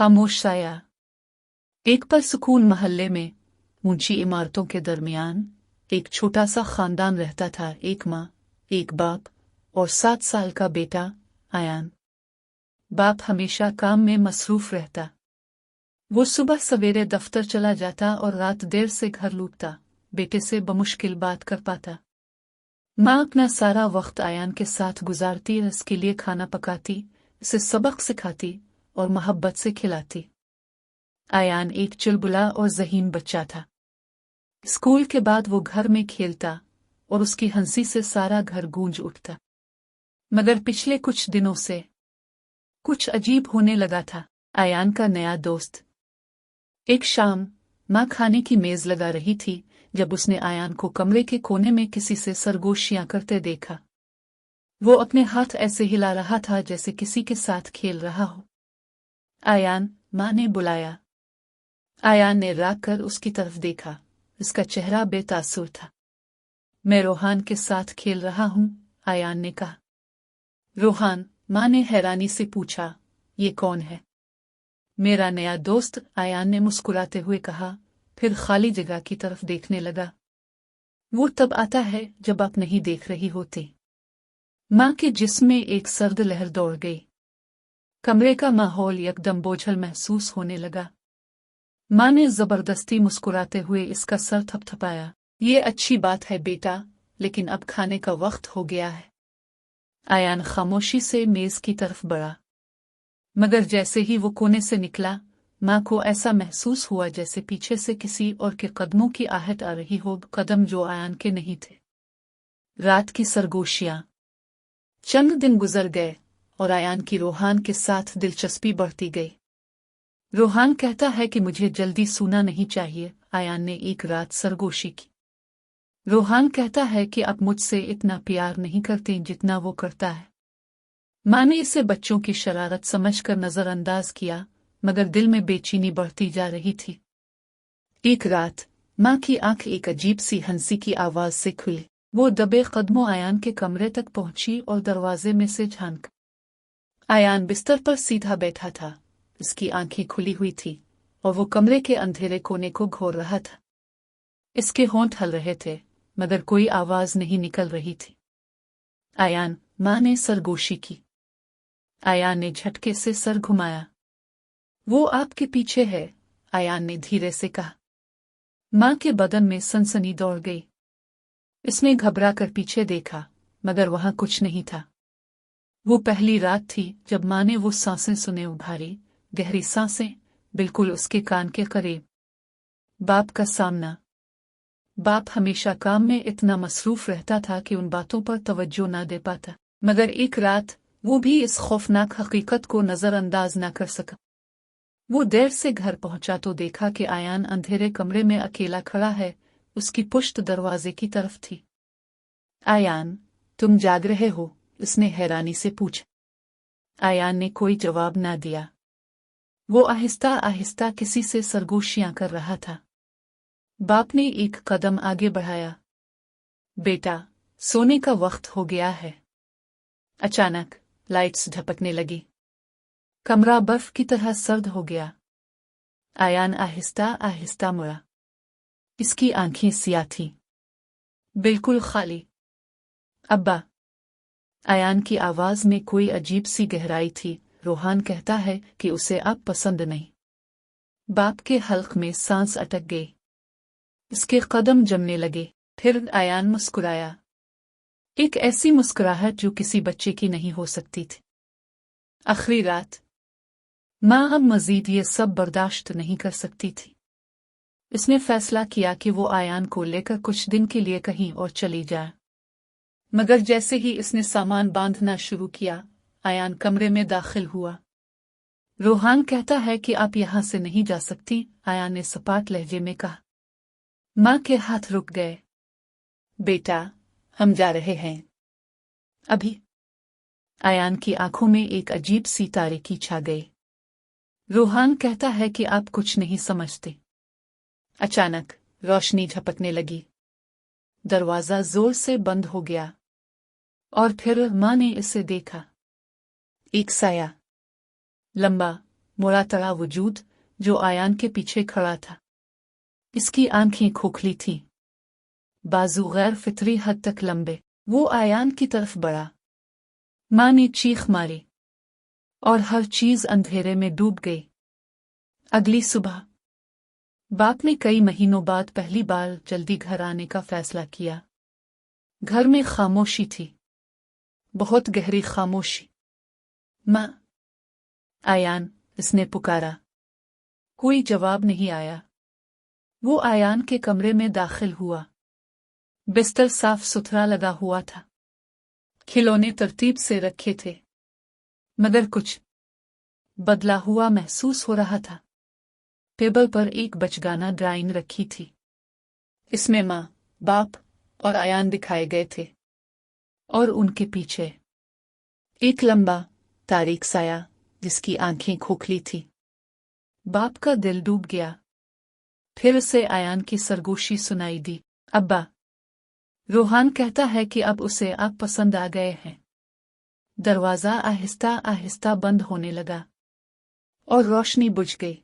खामोश साया। एक परसुकून मोहल्ले में ऊंची इमारतों के दरमियान एक छोटा सा खानदान रहता था। एक माँ, एक बाप और 7 साल का बेटा आयान। बाप हमेशा काम में मसरूफ रहता। वो सुबह सवेरे दफ्तर चला जाता और रात देर से घर लौटता। बेटे से बमुश्किल बात कर पाता। माँ अपना सारा वक्त आयान के साथ गुजारती, इसके लिए खाना पकाती, इसे सबक सिखाती और मोहब्बत से खिलाती। आयान एक चुलबुला और ज़हीन बच्चा था। स्कूल के बाद वो घर में खेलता और उसकी हंसी से सारा घर गूंज उठता। मगर पिछले कुछ दिनों से कुछ अजीब होने लगा था। आयान का नया दोस्त। एक शाम माँ खाने की मेज लगा रही थी जब उसने आयान को कमरे के कोने में किसी से सरगोशियां करते देखा। वो अपने हाथ ऐसे हिला रहा था जैसे किसी के साथ खेल रहा हो। आयान, माँ ने बुलाया। आयान ने राग कर उसकी तरफ देखा। उसका चेहरा बेतासुर था। मैं रोहान के साथ खेल रहा हूँ, आयान ने कहा। रोहान? माँ ने हैरानी से पूछा। ये कौन है? मेरा नया दोस्त, आयान ने मुस्कुराते हुए कहा, फिर खाली जगह की तरफ देखने लगा। वो तब आता है जब आप नहीं देख रही होती। माँ के जिस्म में एक सर्द लहर दौड़ गई। कमरे का माहौल एकदम बोझल महसूस होने लगा। माँ ने जबरदस्ती मुस्कुराते हुए इसका सर थपथपाया। ये अच्छी बात है बेटा, लेकिन अब खाने का वक्त हो गया है। आयान खामोशी से मेज की तरफ बढ़ा। मगर जैसे ही वो कोने से निकला, माँ को ऐसा महसूस हुआ जैसे पीछे से किसी और के कदमों की आहट आ रही हो, कदम जो आयान के नहीं थे। रात की सरगोशियां। चंद दिन गुजर गए और आयान की रोहान के साथ दिलचस्पी बढ़ती गई। रोहान कहता है कि मुझे जल्दी सोना नहीं चाहिए, आयान ने एक रात सरगोशी की। रोहान कहता है कि आप मुझसे इतना प्यार नहीं करते जितना वो करता है। माँ ने इसे बच्चों की शरारत समझकर नजरअंदाज किया, मगर दिल में बेचैनी बढ़ती जा रही थी। एक रात माँ की आंख एक अजीब सी हंसी की आवाज से खुली। वो दबे कदमों आयान के कमरे तक पहुंची और दरवाजे में से झांक। आयान बिस्तर पर सीधा बैठा था। उसकी आंखें खुली हुई थी और वो कमरे के अंधेरे कोने को घोर रहा था। इसके होंठ हल रहे थे, मगर कोई आवाज नहीं निकल रही थी। आयान, माँ ने सरगोशी की। आयान ने झटके से सर घुमाया। वो आपके पीछे है, आयान ने धीरे से कहा। माँ के बदन में सनसनी दौड़ गई। इसने घबरा कर पीछे देखा, मगर वहां कुछ नहीं था। वो पहली रात थी जब माँ ने वो सांसें सुने, उभारी गहरी सांसें, बिल्कुल उसके कान के करीब। बाप का सामना। बाप हमेशा काम में इतना मसरूफ रहता था कि उन बातों पर तवज्जो ना दे पाता, मगर एक रात वो भी इस खौफनाक हकीकत को नजरअंदाज ना कर सका। वो देर से घर पहुंचा तो देखा कि आयान अंधेरे कमरे में अकेला खड़ा है। उसकी पुश्त दरवाजे की तरफ थी। आयान, तुम जाग रहे हो? उसने हैरानी से पूछा। आयान ने कोई जवाब ना दिया। वो आहिस्ता आहिस्ता किसी से सरगोशियां कर रहा था। बाप ने एक कदम आगे बढ़ाया। बेटा, सोने का वक्त हो गया है। अचानक लाइट्स झपकने लगी। कमरा बर्फ की तरह सर्द हो गया। आयान आहिस्ता आहिस्ता मुड़ा। इसकी आंखें सियाह थीं, बिल्कुल खाली। अब्बा। आयान की आवाज में कोई अजीब सी गहराई थी। रोहान कहता है कि उसे अब पसंद नहीं। बाप के हल्क में सांस अटक गई। उसके कदम जमने लगे। फिर आयान मुस्कुराया। एक ऐसी मुस्कुराहट जो किसी बच्चे की नहीं हो सकती थी। आखिरी रात। माँ अब मजीद ये सब बर्दाश्त नहीं कर सकती थी। उसने फैसला किया कि वो आयान को लेकर कुछ दिन के लिए कहीं और चली जाए। मगर जैसे ही इसने सामान बांधना शुरू किया, आयान कमरे में दाखिल हुआ। रोहान कहता है कि आप यहां से नहीं जा सकती, आयान ने सपाट लहजे में कहा। माँ के हाथ रुक गए। बेटा, हम जा रहे हैं। अभी? आयान की आंखों में एक अजीब सी तारीकी छा गई। रोहान कहता है कि आप कुछ नहीं समझते। अचानक रोशनी झपकने लगी। दरवाजा जोर से बंद हो गया। और फिर माँ ने इसे देखा। एक साया, लंबा, मुड़ा तड़ा वजूद जो आयान के पीछे खड़ा था। इसकी आंखें खोखली थीं, बाजू गैर फितरी हद तक लंबे। वो आयान की तरफ बढ़ा। माँ ने चीख मारी और हर चीज अंधेरे में डूब गई। अगली सुबह बाप ने कई महीनों बाद पहली बार जल्दी घर आने का फैसला किया। घर में खामोशी थी, बहुत गहरी खामोशी। माँ, आयान, इसने पुकारा। कोई जवाब नहीं आया। वो आयान के कमरे में दाखिल हुआ। बिस्तर साफ सुथरा लगा हुआ था, खिलौने तरतीब से रखे थे, मगर कुछ बदला हुआ महसूस हो रहा था। टेबल पर एक बचगाना ड्राइंग रखी थी। इसमें माँ, बाप और आयान दिखाए गए थे, और उनके पीछे एक लंबा तारीक साया जिसकी आंखें खोखली थी। बाप का दिल डूब गया। फिर उसे आयान की सरगोशी सुनाई दी। अब्बा, रोहान कहता है कि अब उसे आप पसंद आ गए हैं। दरवाजा आहिस्ता आहिस्ता बंद होने लगा और रोशनी बुझ गई।